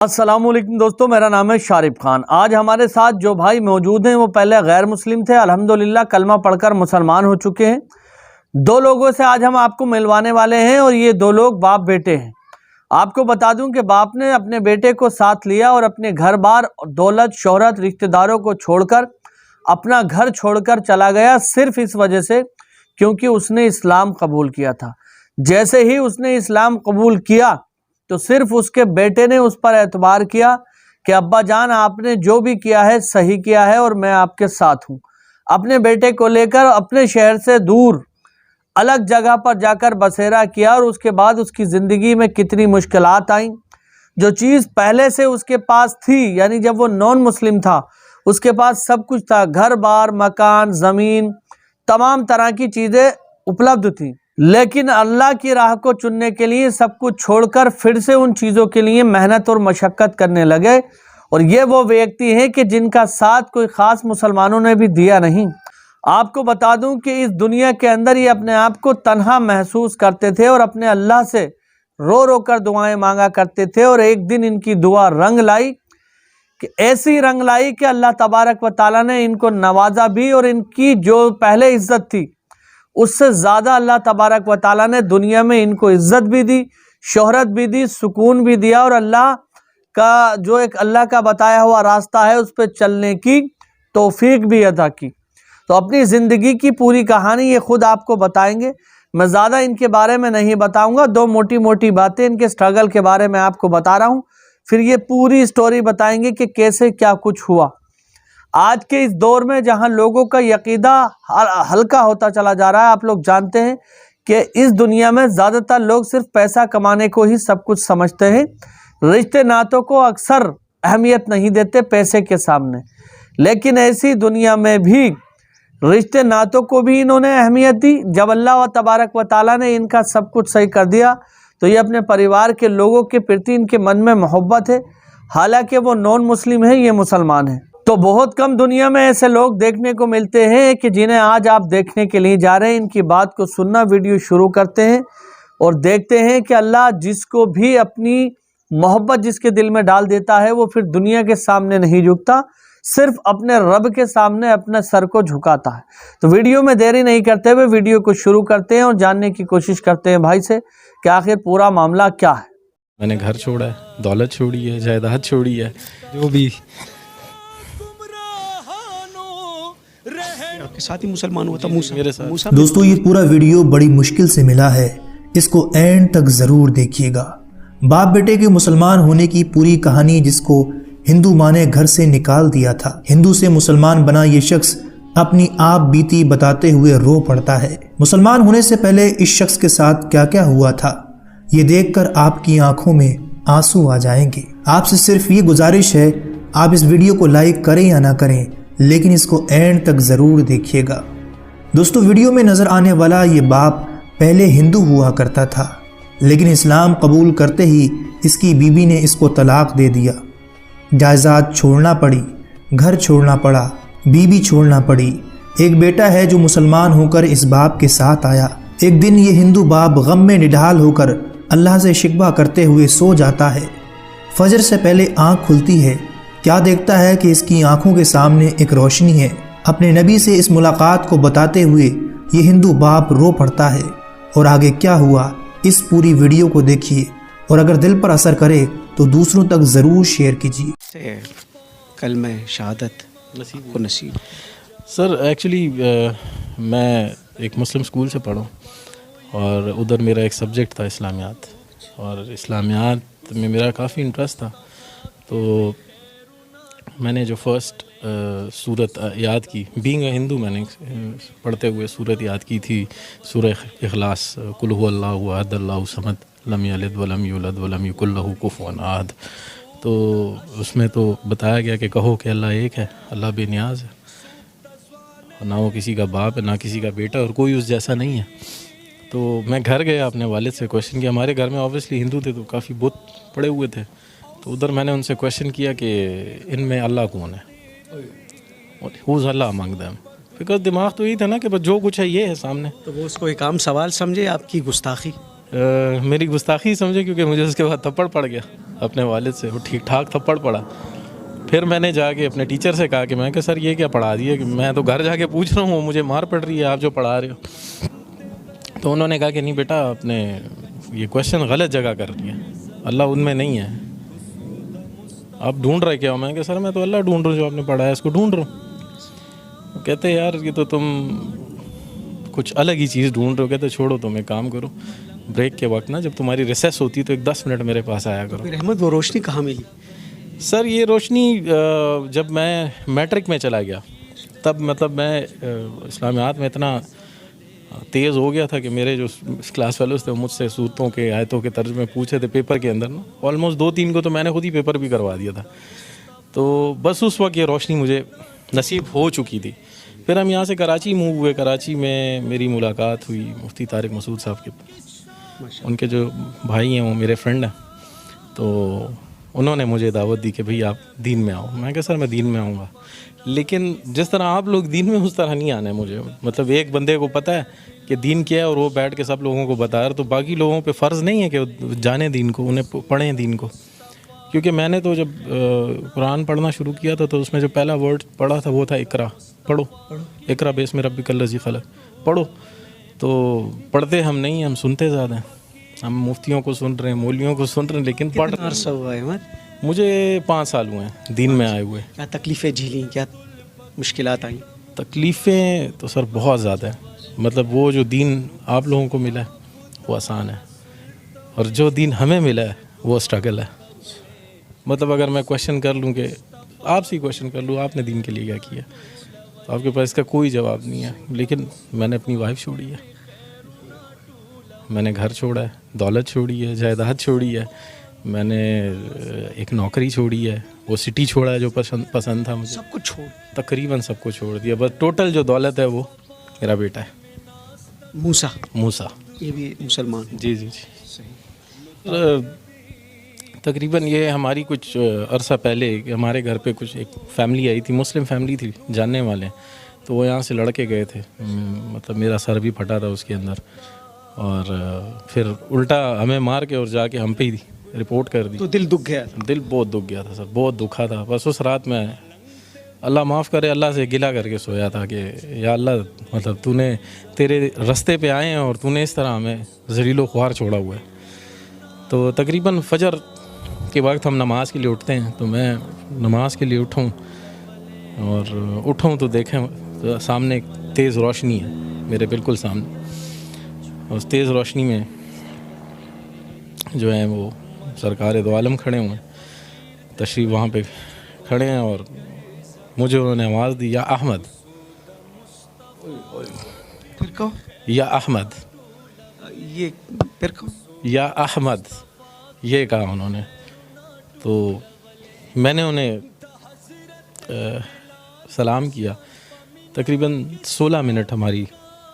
अस्सलामुअलैकुम दोस्तों, मेरा नाम है शारिफ खान। आज हमारे साथ जो भाई मौजूद हैं वो पहले गैर मुस्लिम थे, अल्हम्दुलिल्लाह कलमा पढ़कर मुसलमान हो चुके हैं। दो लोगों से आज हम आपको मिलवाने वाले हैं और ये दो लोग बाप बेटे हैं। आपको बता दूं कि बाप ने अपने बेटे को साथ लिया और अपने घर बार, दौलत, शोहरत, रिश्तेदारों को छोड़कर अपना घर छोड़कर चला गया, सिर्फ इस वजह से क्योंकि उसने इस्लाम कबूल किया था। जैसे ही उसने इस्लाम कबूल किया तो सिर्फ उसके बेटे ने उस पर एतबार किया कि अब्बा जान आपने जो भी किया है सही किया है और मैं आपके साथ हूँ। अपने बेटे को लेकर अपने शहर से दूर अलग जगह पर जाकर बसेरा किया और उसके बाद उसकी ज़िंदगी में कितनी मुश्किलात आई। जो चीज़ पहले से उसके पास थी, यानी जब वो नॉन मुस्लिम था उसके पास सब कुछ था, घर बार, मकान, ज़मीन, तमाम तरह की चीज़ें उपलब्ध थी, लेकिन अल्लाह की राह को चुनने के लिए सब कुछ छोड़कर फिर से उन चीज़ों के लिए मेहनत और मशक्क़त करने लगे। और ये वो व्यक्ति हैं कि जिनका साथ कोई ख़ास मुसलमानों ने भी दिया नहीं। आपको बता दूं कि इस दुनिया के अंदर ये अपने आप को तन्हा महसूस करते थे और अपने अल्लाह से रो रो कर दुआएं मांगा करते थे। और एक दिन इनकी दुआ रंग लाई, कि ऐसी रंग लाई कि अल्लाह तबारक व तआला ने इनको नवाजा भी, और इनकी जो पहले इज्जत थी उससे ज़्यादा अल्लाह तबारक व तआला ने दुनिया में इनको इज्जत भी दी, शोहरत भी दी, सुकून भी दिया, और अल्लाह का जो एक अल्लाह का बताया हुआ रास्ता है उस पर चलने की तौफीक भी अता की। तो अपनी ज़िंदगी की पूरी कहानी ये खुद आपको बताएंगे, मैं ज़्यादा इनके बारे में नहीं बताऊंगा। दो मोटी मोटी बातें इनके स्ट्रगल के बारे में आपको बता रहा हूँ, फिर ये पूरी स्टोरी बताएंगे कि कैसे क्या कुछ हुआ। आज के इस दौर में जहां लोगों का यकीदा हल्का होता चला जा रहा है, आप लोग जानते हैं कि इस दुनिया में ज़्यादातर लोग सिर्फ पैसा कमाने को ही सब कुछ समझते हैं, रिश्ते नातों को अक्सर अहमियत नहीं देते पैसे के सामने। लेकिन ऐसी दुनिया में भी रिश्ते नातों को भी इन्होंने अहमियत दी। जब अल्लाह तबारक व तआला ने इनका सब कुछ सही कर दिया तो ये अपने परिवार के लोगों के प्रति इनके मन में मोहब्बत है। हालांकि वो नॉन मुस्लिम है, ये मुसलमान है। तो बहुत कम दुनिया में ऐसे लोग देखने को मिलते हैं कि जिन्हें आज आप देखने के लिए जा रहे हैं। इनकी बात को सुनना, वीडियो शुरू करते हैं और देखते हैं कि अल्लाह जिसको भी अपनी मोहब्बत जिसके दिल में डाल देता है वो फिर दुनिया के सामने नहीं झुकता, सिर्फ अपने रब के सामने अपने सर को झुकाता है। तो वीडियो में देरी नहीं करते हुए वीडियो को शुरू करते हैं और जानने की कोशिश करते हैं भाई से कि आखिर पूरा मामला क्या है। मैंने घर छोड़ा है, दौलत छोड़ी है, जायदाद छोड़ी है, जो भी आपके साथ ही मुसलमान हुआ था मूसा, मेरे साथ। मूसा। दोस्तों ये पूरा वीडियो बड़ी मुश्किल से मिला है, इसको एंड तक जरूर देखिएगा। बाप बेटे के मुसलमान होने की पूरी कहानी, जिसको हिंदू माँ ने घर से निकाल दिया था। हिंदू से मुसलमान बना ये शख्स अपनी आप बीती बताते हुए रो पड़ता है। मुसलमान होने से पहले इस शख्स के साथ क्या क्या हुआ था ये देखकर आपकी आंखों में आंसू आ जाएंगे। आपसे सिर्फ ये गुजारिश है, आप इस वीडियो को लाइक करें या ना करें, लेकिन इसको एंड तक ज़रूर देखिएगा। दोस्तों वीडियो में नज़र आने वाला ये बाप पहले हिंदू हुआ करता था, लेकिन इस्लाम कबूल करते ही इसकी बीवी ने इसको तलाक दे दिया। जायदाद छोड़ना पड़ी, घर छोड़ना पड़ा, बीवी छोड़ना पड़ी। एक बेटा है जो मुसलमान होकर इस बाप के साथ आया। एक दिन ये हिंदू बाप गम में निढाल होकर अल्लाह से शिकवा करते हुए सो जाता है। फजर से पहले आँख खुलती है, क्या देखता है कि इसकी आंखों के सामने एक रोशनी है। अपने नबी से इस मुलाकात को बताते हुए ये हिंदू बाप रो पड़ता है। और आगे क्या हुआ इस पूरी वीडियो को देखिए, और अगर दिल पर असर करे तो दूसरों तक ज़रूर शेयर कीजिए। कल में शहादत को नसीब। सर एक्चुअली मैं एक मुस्लिम स्कूल से पढ़ा और उधर मेरा एक सब्जेक्ट था इस्लामियात, और इस्लामियात में मेरा काफ़ी इंटरेस्ट था। तो मैंने जो फर्स्ट सूरत याद की, बीइंग अ हिंदू, मैंने पढ़ते हुए सूरत याद की थी, सूरह इखलास, कुल हु अल्लाहु अहद अल्लाहु समद लम यलिद वलम यूलद वलम यकुल लहू कुफुवन अहद। तो उसमें तो बताया गया कि कहो कि अल्लाह एक है, अल्लाह बेनियाज है, ना वो किसी का बाप है ना किसी का बेटा, और कोई उस जैसा नहीं है। तो मैं घर गया, अपने वालिद से क्वेश्चन किया। हमारे घर में ऑब्वियसली हिंदू थे तो काफ़ी बुत पड़े हुए थे, तो उधर मैंने उनसे क्वेश्चन किया कि इनमें अल्लाह कौन है, who's Allah among them, because दिमाग तो यही था ना कि बस जो कुछ है ये है सामने। तो वो उसको एक आम सवाल समझे, आपकी गुस्ताखी। मेरी गुस्ताखी समझे, क्योंकि मुझे उसके बाद थप्पड़ पड़ गया अपने वालिद से, वो ठीक ठाक थप्पड़ पड़ा। फिर मैंने जाके अपने टीचर से कहा कि मैं सर ये क्या पढ़ा दिया, कि मैं तो घर जाके पूछ रहा हूँ, मुझे मार पड़ रही है, आप जो पढ़ा रहे हो। तो उन्होंने कहा कि नहीं बेटा, आपने ये क्वेश्चन गलत जगह कर रही है, अल्लाह उनमें नहीं है, आप ढूंढ रहे क्या हो? मैं सर मैं तो अल्लाह ढूंढ रहा हूँ, जो आपने पढ़ा है इसको ढूंढ रहा हूँ। कहते यार ये तो तुम कुछ अलग ही चीज़ ढूंढ रहे हो। कहते छोड़ो, तुम एक काम करो, ब्रेक के वक्त ना, जब तुम्हारी रिसेस होती है तो एक 10 मिनट मेरे पास आया करो। फिर अहमद वो रोशनी कहाँ मिली? सर ये रोशनी जब मैं मैट्रिक में चला गया, तब मतलब मैं इस्लामियात में इतना तेज़ हो गया था कि मेरे जो क्लास फेलोज थे वो मुझसे सूरतों के, आयतों के तर्जुमे पूछे थे पेपर के अंदर ना, ऑलमोस्ट 2-3 को तो मैंने खुद ही पेपर भी करवा दिया था। तो बस उस वक्त ये रोशनी मुझे नसीब हो चुकी थी। फिर हम यहाँ से कराची मूव हुए। कराची में मेरी मुलाकात हुई मुफ्ती तारिक मसूद साहब के, उनके जो भाई हैं वो मेरे फ्रेंड हैं। तो उन्होंने मुझे दावत दी कि भाई आप दीन में आओ। मैं कहा सर मैं दीन में आऊँगा, लेकिन जिस तरह आप लोग दीन में उस तरह नहीं आना है मुझे। मतलब एक बंदे को पता है कि दीन क्या है और वो बैठ के सब लोगों को बता रहा, तो बाकी लोगों पे फ़र्ज़ नहीं है कि वो जाने दीन को, उन्हें पढ़ें दीन को। क्योंकि मैंने तो जब कुरान पढ़ना शुरू किया था तो उसमें जो पहला वर्ड पढ़ा था वो था इकरा, पढ़ो, इकरा बेस्म रब्बिकल लज़ी खलक़, पढ़ो। तो पढ़ते हम नहीं, हम सुनते ज़्यादा हैं। हम मुफ्तियों को सुन रहे हैं, मौलवियों को सुन रहे हैं, लेकिन पढ़ अरसा हुआ है अहमद? मुझे 5 साल हुए हैं दीन में आए हुए। क्या तकलीफ़ें झेली, क्या मुश्किलात आई? तकलीफ़ें तो सर बहुत ज़्यादा है। मतलब वो जो दीन आप लोगों को मिला है वो आसान है, और जो दीन हमें मिला है वो स्ट्रगल है। मतलब अगर मैं क्वेश्चन कर लूँ, कि आपसे ही क्वेश्चन कर लूँ आपने दीन के लिए क्या किया, तो आपके पास इसका कोई जवाब नहीं है। लेकिन मैंने अपनी वाइफ छोड़ी है, मैंने घर छोड़ा है, दौलत छोड़ी है, जायदाद छोड़ी है, मैंने एक नौकरी छोड़ी है, वो सिटी छोड़ा है जो पसंद था मुझे, सब कुछ छोड़, तकरीबन सब कुछ छोड़ दिया। बस टोटल जो दौलत है वो मेरा बेटा है मूसा। ये भी मुसलमान? जी जी जी सही। तकरीबन ये हमारी कुछ अरसा पहले हमारे घर पे कुछ एक फैमिली आई थी, मुस्लिम फैमिली थी, जानने वाले, तो वो यहाँ से लड़के गए थे। मतलब मेरा सर भी फटा था उसके अंदर, और फिर उल्टा हमें मार के और जाके हम पे ही रिपोर्ट कर दी। तो दिल दुख गया था? दिल बहुत दुख गया था सर, बहुत दुखा था। बस उस रात में अल्लाह माफ़ करे, अल्लाह से गिला करके सोया था कि या अल्लाह, मतलब तूने, तेरे रास्ते पे आए हैं और तूने इस तरह हमें ज़लीलो ख्वार छोड़ा हुआ है। तो तकरीबन फजर के वक्त हम नमाज़ के लिए उठते हैं, तो मैं नमाज़ के लिए उठूँ और उठूँ तो देखें तो सामने एक तेज़ रोशनी है मेरे बिल्कुल सामने। उस तेज़ रोशनी में जो है वो सरकार दो आलम खड़े हुए हैं, तशरीफ़ वहाँ पे खड़े हैं, और मुझे उन्होंने आवाज़ दी, या अहमद। फिर कहो, या अहमद, ये फिर कहो, या अहमद, ये कहा उन्होंने। तो मैंने उन्हें सलाम किया। तकरीबन 16 मिनट हमारी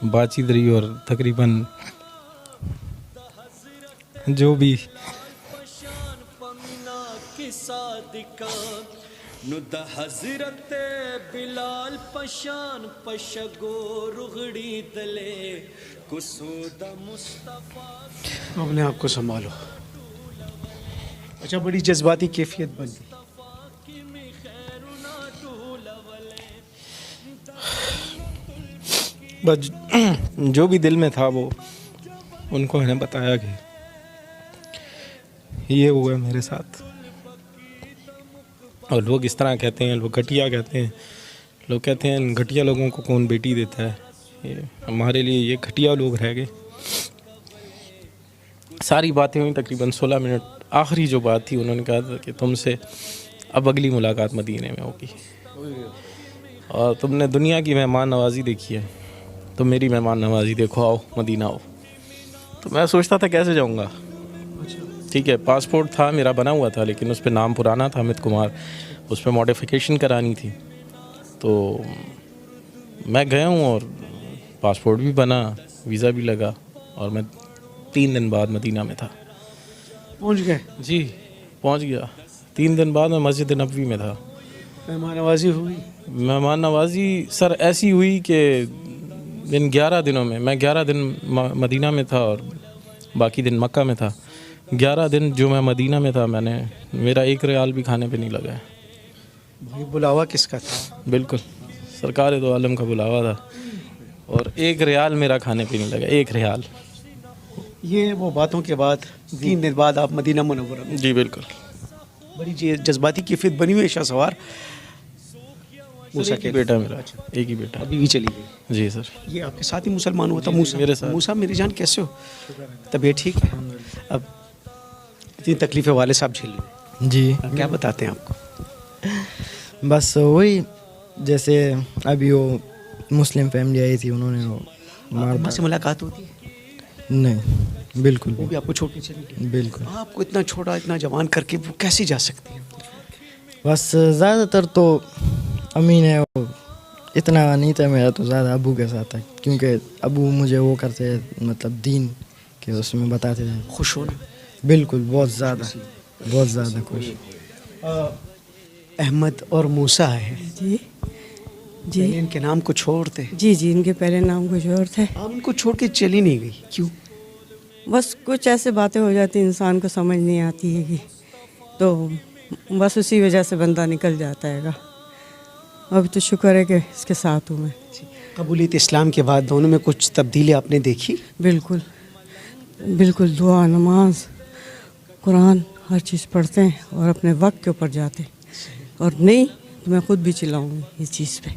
बातचीत रही, और तकरीबन जो भी अपने आप को संभालो। अच्छा, बड़ी जज्बाती कैफियत बन गई। बस जो भी दिल में था वो उनको मैंने बताया कि ये हुआ मेरे साथ। और लोग इस तरह कहते हैं, लोग घटिया कहते हैं, लोग कहते हैं घटिया लोगों को कौन बेटी देता है। ये हमारे लिए ये घटिया लोग रह गए। सारी बातें हुई तकरीबन 16 मिनट। आखिरी जो बात थी, उन्होंने कहा था कि तुमसे अब अगली मुलाकात मदीने में होगी, और तुमने दुनिया की मेहमान नवाज़ी देखी है, तो मेरी मेहमान नवाज़ी देखो, आओ मदीना आओ। तो मैं सोचता था कैसे जाऊँगा। ठीक है, पासपोर्ट था मेरा बना हुआ था, लेकिन उस पर नाम पुराना था अमित कुमार, उस पर मॉडिफिकेशन करानी थी। तो मैं गया हूँ और पासपोर्ट भी बना, वीज़ा भी लगा, और मैं 3 दिन बाद मदीना में था। पहुंच गए? जी पहुंच गया। 3 दिन बाद मैं मस्जिद नबवी में था। मेहमान नवाजी हुई? मेहमान नवाजी सर ऐसी हुई कि इन 11 दिनों में मैं 11 दिन मदीना में था, और बाकी दिन मक्का में था। 11 दिन जो मैं मदीना में था, मेरा 1 रियाल भी खाने पे नहीं लगा है। भाई बुलावा किसका था? बिल्कुल सरकार दो आलम का बुलावा था, और 1 रियाल मेरा खाने पे नहीं लगा, 1 रियाल। ये वो बातों के बाद 3 दिन बाद आप मदीना मुनव्वरा में। जी बिल्कुल। बड़ी जज्बाती कैफियत बनी हुई है शाहसवार। मूसा एक ही बेटा मेरा, एक ही बेटा। अभी भी चली गई। जी सर। ये आपके साथ ही मुसलमान हुआ था मूसा? मेरे साथ। मूसा मेरी जान कैसे हो? तबीयत ठीक है? अब इतनी तकलीफें वाले साहब झेल रहे जी हैं, क्या बताते हैं आपको? बस वही, जैसे अभी वो मुस्लिम फैमिली आई थी, उन्होंने वो मार अम्मा से मुलाकात होती है? नहीं, बिल्कुल वो भी आपको छोड़ के चली गई? बिल्कुल। आपको इतना छोटा इतना जवान करके वो कैसे जा सकती है? बस ज़्यादातर तो अम्मी ने वो, इतना नहीं था मेरा, तो ज़्यादा अबू के साथ था, क्योंकि अबू मुझे वो करते, मतलब दीन के उसमें बताते थे। खुश होना? बिल्कुल, बहुत ज़्यादा खुश। अहमद और मूसा है जी जी पहले इनके नाम को छोड़ते, जी जी इनके पहले नाम कुछ और थे। आप उनको छोड़ के चली नहीं गई, क्यों? बस कुछ ऐसे बातें हो जाती इंसान को समझ नहीं आती है कि, तो बस उसी वजह से बंदा निकल जाता है। अभी तो शुक्र है कि इसके साथ हूँ मैं। कबूलियत इस्लाम के बाद दोनों में कुछ तब्दीली आपने देखी? बिल्कुल बिल्कुल, दुआ नमाज कुरान हर चीज़ पढ़ते हैं और अपने वक्त के ऊपर जाते हैं। और नहीं तो मैं ख़ुद भी चिल्लाऊंगी इस चीज़ पे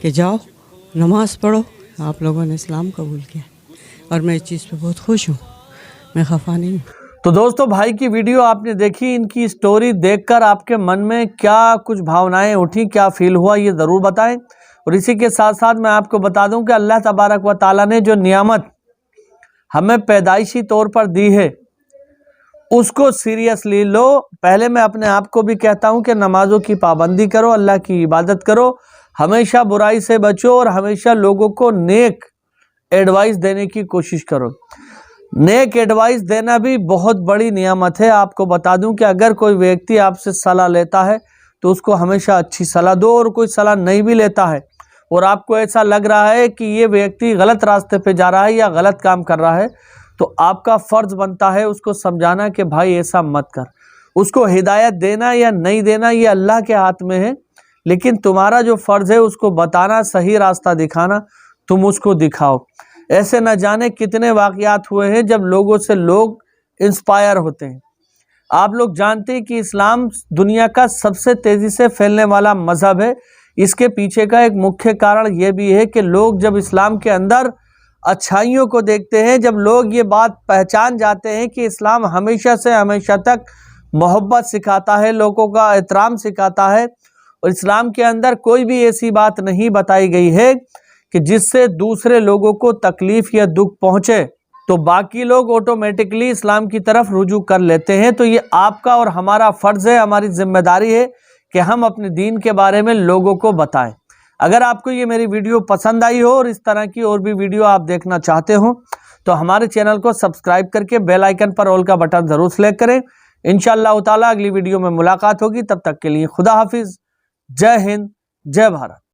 कि जाओ नमाज़ पढ़ो, आप लोगों ने इस्लाम कबूल किया, और मैं इस चीज़ पे बहुत खुश हूँ, मैं खफा नहीं हूँ। तो दोस्तों, भाई की वीडियो आपने देखी, इनकी स्टोरी देखकर आपके मन में क्या कुछ भावनाएं उठी, क्या फील हुआ, ये ज़रूर बताएं। और इसी के साथ साथ मैं आपको बता दूं कि अल्लाह तबारक व ताला ने जो नियामत हमें पैदाइशी तौर पर दी है उसको सीरियसली लो। पहले मैं अपने आप को भी कहता हूं कि नमाजों की पाबंदी करो, अल्लाह की इबादत करो, हमेशा बुराई से बचो और हमेशा लोगों को नेक एडवाइस देने की कोशिश करो। नेक एडवाइस देना भी बहुत बड़ी नियामत है। आपको बता दूं कि अगर कोई व्यक्ति आपसे सलाह लेता है तो उसको हमेशा अच्छी सलाह दो, और कोई सलाह नहीं भी लेता है और आपको ऐसा लग रहा है कि ये व्यक्ति गलत रास्ते पे जा रहा है या गलत काम कर रहा है, तो आपका फ़र्ज़ बनता है उसको समझाना कि भाई ऐसा मत कर। उसको हिदायत देना या नहीं देना ये अल्लाह के हाथ में है, लेकिन तुम्हारा जो फ़र्ज़ है उसको बताना, सही रास्ता दिखाना, तुम उसको दिखाओ। ऐसे न जाने कितने वाक़यात हुए हैं जब लोगों से लोग इंस्पायर होते हैं। आप लोग जानते हैं कि इस्लाम दुनिया का सबसे तेज़ी से फैलने वाला मज़हब है। इसके पीछे का एक मुख्य कारण ये भी है कि लोग जब इस्लाम के अंदर अच्छाइयों को देखते हैं, जब लोग ये बात पहचान जाते हैं कि इस्लाम हमेशा से हमेशा तक मोहब्बत सिखाता है, लोगों का एहतराम सिखाता है, और इस्लाम के अंदर कोई भी ऐसी बात नहीं बताई गई है कि जिससे दूसरे लोगों को तकलीफ़ या दुख पहुँचे, तो बाकी लोग ऑटोमेटिकली इस्लाम की तरफ रुजू कर लेते हैं। तो ये आपका और हमारा फ़र्ज़ है, हमारी जिम्मेदारी है कि हम अपने दीन के बारे में लोगों को बताएं। अगर आपको ये मेरी वीडियो पसंद आई हो और इस तरह की और भी वीडियो आप देखना चाहते हो तो हमारे चैनल को सब्सक्राइब करके बेल आइकन पर ऑल का बटन ज़रूर सेलेक्ट करें। इंशाअल्लाह ताला अगली वीडियो में मुलाकात होगी, तब तक के लिए खुदा हाफिज़, जय हिंद, जय भारत।